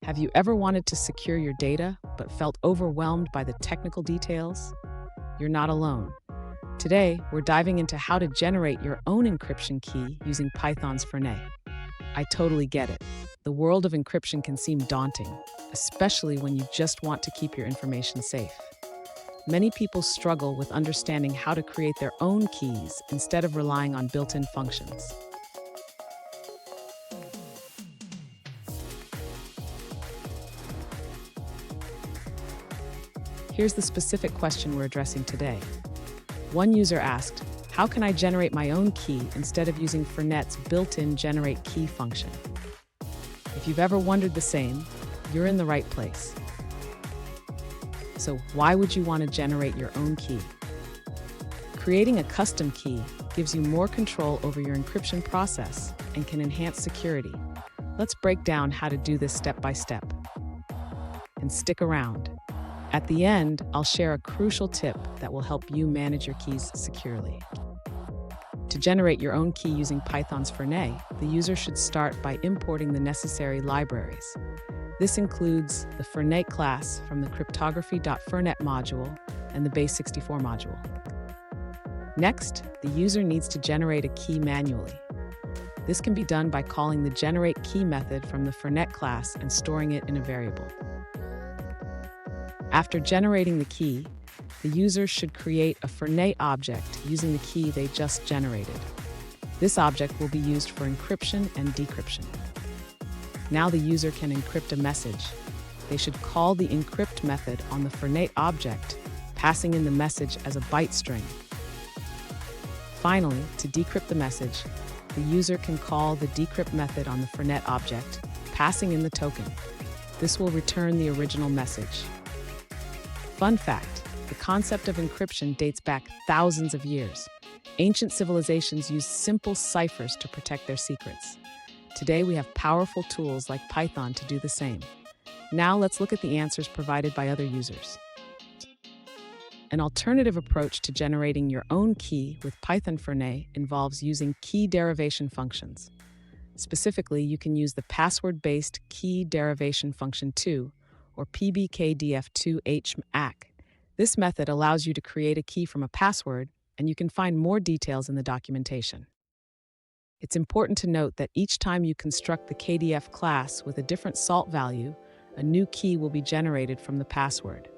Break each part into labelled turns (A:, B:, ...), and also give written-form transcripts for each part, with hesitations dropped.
A: Have you ever wanted to secure your data but felt overwhelmed by the technical details? You're not alone. Today, we're diving into how to generate your own encryption key using Python's Fernet. I totally get it. The world of encryption can seem daunting, especially when you just want to keep your information safe. Many people struggle with understanding how to create their own keys instead of relying on built-in functions. Here's the specific question we're addressing today. One user asked, how can I generate my own key instead of using Fernet's built-in generate key function? If you've ever wondered the same, you're in the right place. So why would you want to generate your own key? Creating a custom key gives you more control over your encryption process and can enhance security. Let's break down how to do this step by step. And stick around. At the end, I'll share a crucial tip that will help you manage your keys securely. To generate your own key using Python's Fernet, the user should start by importing the necessary libraries. This includes the Fernet class from the cryptography.fernet module and the base64 module. Next, the user needs to generate a key manually. This can be done by calling the generate key method from the Fernet class and storing it in a variable. After generating the key, the user should create a Fernet object using the key they just generated. This object will be used for encryption and decryption. Now the user can encrypt a message. They should call the encrypt method on the Fernet object, passing in the message as a byte string. Finally, to decrypt the message, the user can call the decrypt method on the Fernet object, passing in the token. This will return the original message. Fun fact, the concept of encryption dates back thousands of years. Ancient civilizations used simple ciphers to protect their secrets. Today we have powerful tools like Python to do the same. Now let's look at the answers provided by other users. An alternative approach to generating your own key with Python Fernet involves using key derivation functions. Specifically, you can use the password-based key derivation function 2, or pbkdf2h-ACK. This method allows you to create a key from a password, and you can find more details in the documentation. It's important to note that each time you construct the KDF class with a different salt value, a new key will be generated from the password.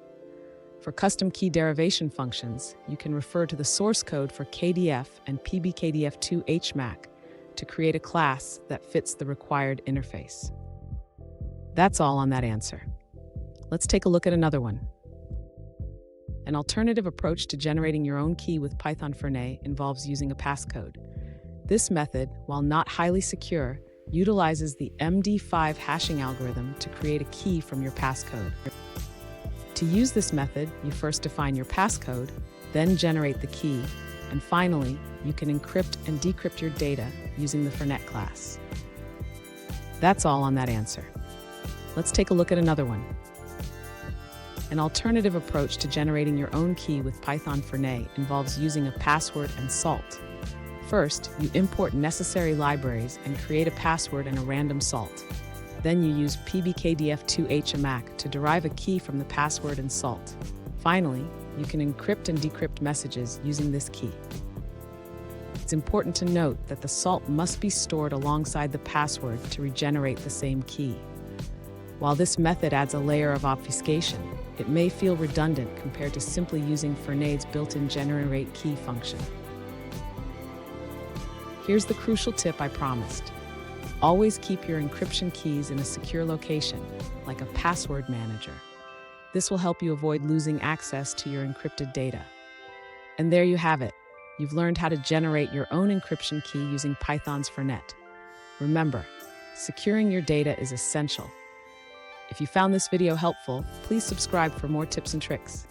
A: For custom key derivation functions, you can refer to the source code for KDF and pbkdf2h-MAC to create a class that fits the required interface. That's all on that answer. Let's take a look at another one. An alternative approach to generating your own key with Python Fernet involves using a passcode. This method, while not highly secure, utilizes the MD5 hashing algorithm to create a key from your passcode. To use this method, you first define your passcode, then generate the key, and finally, you can encrypt and decrypt your data using the Fernet class. That's all on that answer. Let's take a look at another one. An alternative approach to generating your own key with Python Fernet involves using a password and salt. First, you import necessary libraries and create a password and a random salt. Then you use pbkdf2h-MAC to derive a key from the password and salt. Finally, you can encrypt and decrypt messages using this key. It's important to note that the salt must be stored alongside the password to regenerate the same key. While this method adds a layer of obfuscation, it may feel redundant compared to simply using Fernet's built-in generate key function. Here's the crucial tip I promised. Always keep your encryption keys in a secure location, like a password manager. This will help you avoid losing access to your encrypted data. And there you have it. You've learned how to generate your own encryption key using Python's Fernet. Remember, securing your data is essential. If you found this video helpful, please subscribe for more tips and tricks.